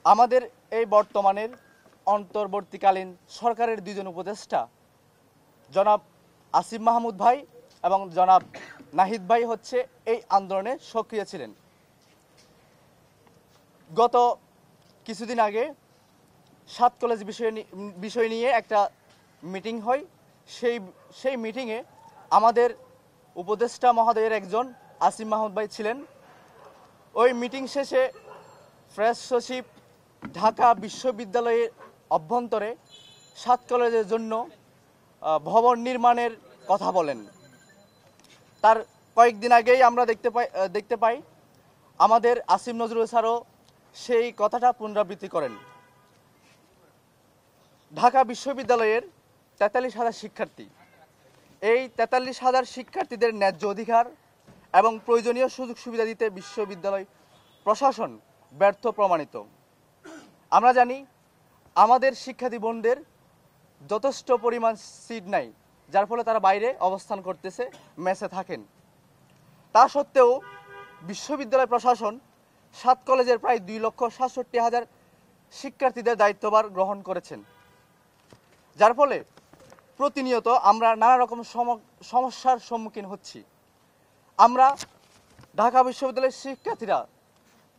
আমাদের এই বর্তমানের অন্তর্বর্তীকালীন সরকারের দুইজন উপদেষ্টা জনাব আসিফ মাহমুদ ভাই এবং জনাব নাহিদ ভাই হচ্ছে এই আন্দোলনে সক্রিয় ছিলেন। গত কিছুদিন আগে 7 কলেজ বিষয় নিয়ে একটা মিটিং হয়। সেই মিটিংয়ে আমাদের উপদেষ্টা মহোদয়ের একজন আসিফ মাহমুদ ভাই ছিলেন। ওই মিটিং শেষে প্রেস সচিব ঢাকা বিশ্ববিদ্যালয়ের অভ্যন্তরে 7 কলেজের জন্য ভবন নির্মাণের কথা বলেন। তার কয়েকদিন আগেই আমরা দেখতে পাই আমাদের আসিফ নজরুল স্যারও সেই কথাটা পুনরাবৃত্তি করেন। ঢাকা বিশ্ববিদ্যালয়ের 43,000 শিক্ষার্থী, এই 43,000 শিক্ষার্থীদের ন্যায্য অধিকার এবং প্রয়োজনীয় সুযোগ সুবিধা দিতে বিশ্ববিদ্যালয় প্রশাসন ব্যর্থ প্রমাণিত। আমরা জানি আমাদের শিক্ষার্থী বোনদের যথেষ্ট পরিমাণ সিট নাই, যার ফলে তারা বাইরে অবস্থান করতেছে, মেসে থাকেন। তা সত্ত্বেও বিশ্ববিদ্যালয় প্রশাসন 7 কলেজের প্রায় 2,67,000 শিক্ষার্থীদের দায়িত্বভার গ্রহণ করেছেন, যার ফলে প্রতিনিয়ত আমরা নানা রকম সমস্যার সম্মুখীন হচ্ছি। আমরা ঢাকা বিশ্ববিদ্যালয়ের শিক্ষার্থীরা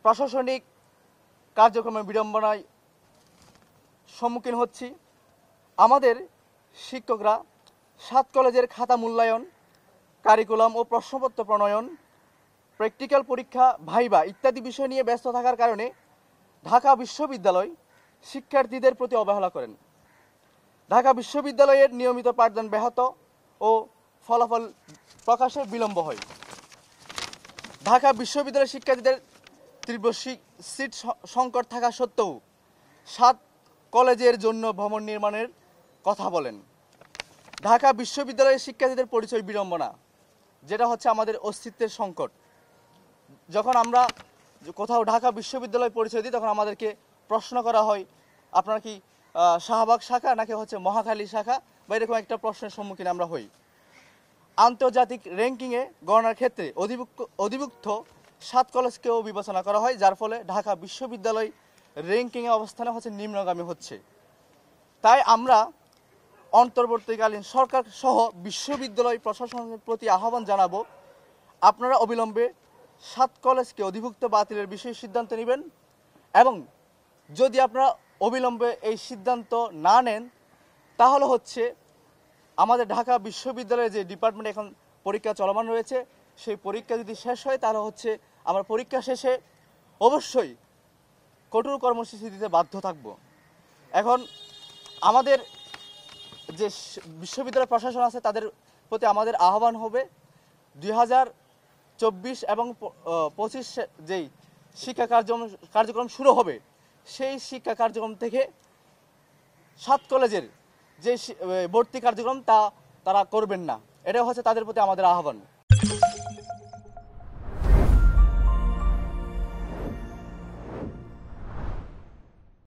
প্রশাসনিক কার্যক্রমের বিড়ম্বনায় সম্মুখীন হচ্ছি। আমাদের শিক্ষকরা 7 কলেজের খাতা মূল্যায়ন, কারিকুলাম ও প্রশ্নপত্র প্রণয়ন, প্র্যাকটিক্যাল পরীক্ষা, ভাইবা ইত্যাদি বিষয় নিয়ে ব্যস্ত থাকার কারণে ঢাকা বিশ্ববিদ্যালয় শিক্ষার্থীদের প্রতি অবহেলা করেন। ঢাকা বিশ্ববিদ্যালয়ের নিয়মিত পাঠদান ব্যাহত ও ফলাফল প্রকাশে বিলম্ব হয়। ঢাকা বিশ্ববিদ্যালয়ের শিক্ষার্থীদের তীব্র সিট সংকট থাকা সত্ত্বেও 7 কলেজের জন্য ভবন নির্মাণের কথা বলেন। ঢাকা বিশ্ববিদ্যালয়ের শিক্ষার্থীদের পরিচয় বিড়ম্বনা, যেটা হচ্ছে আমাদের অস্তিত্বের সংকট। যখন আমরা কোথাও ঢাকা বিশ্ববিদ্যালয় পরিচয় দিই তখন আমাদেরকে প্রশ্ন করা হয়, আপনারা কি শাহবাগ শাখা নাকি হচ্ছে মহাখালী শাখা, বা এরকম একটা প্রশ্নের সম্মুখীন আমরা হই। আন্তর্জাতিক র্যাঙ্কিংয়ে গণনার ক্ষেত্রে অধিভুক্ত 7 কলেজকেও বিবেচনা করা হয়, যার ফলে ঢাকা বিশ্ববিদ্যালয় র্যাঙ্কিংয়ে অবস্থানে হচ্ছে নিম্নগামী হচ্ছে। তাই আমরা অন্তর্বর্তীকালীন সরকার সহ বিশ্ববিদ্যালয় প্রশাসনের প্রতি আহ্বান জানাবো, আপনারা অবিলম্বে 7 কলেজকে অধিভুক্ত বাতিলের বিষয়ে সিদ্ধান্ত নেবেন, এবং যদি আপনারা অবিলম্বে এই সিদ্ধান্ত না নেন তাহলে হচ্ছে আমাদের ঢাকা বিশ্ববিদ্যালয়ে যে ডিপার্টমেন্ট এখন পরীক্ষা চলমান রয়েছে, সেই পরীক্ষা যদি শেষ হয় তাহলে হচ্ছে আমরা পরীক্ষা শেষে অবশ্যই কঠোর কর্মসূচি দিতে বাধ্য থাকব। এখন আমাদের যে বিশ্ববিদ্যালয় প্রশাসন আছে তাদের প্রতি আমাদের আহ্বান হবে, 2024 এবং 25 যেই শিক্ষা কার্যক্রম শুরু হবে, সেই শিক্ষা কার্যক্রম থেকে 7 কলেজের যে ভর্তি কার্যক্রম তা তারা করবেন না। এটা হচ্ছে তাদের প্রতি আমাদের আহ্বান।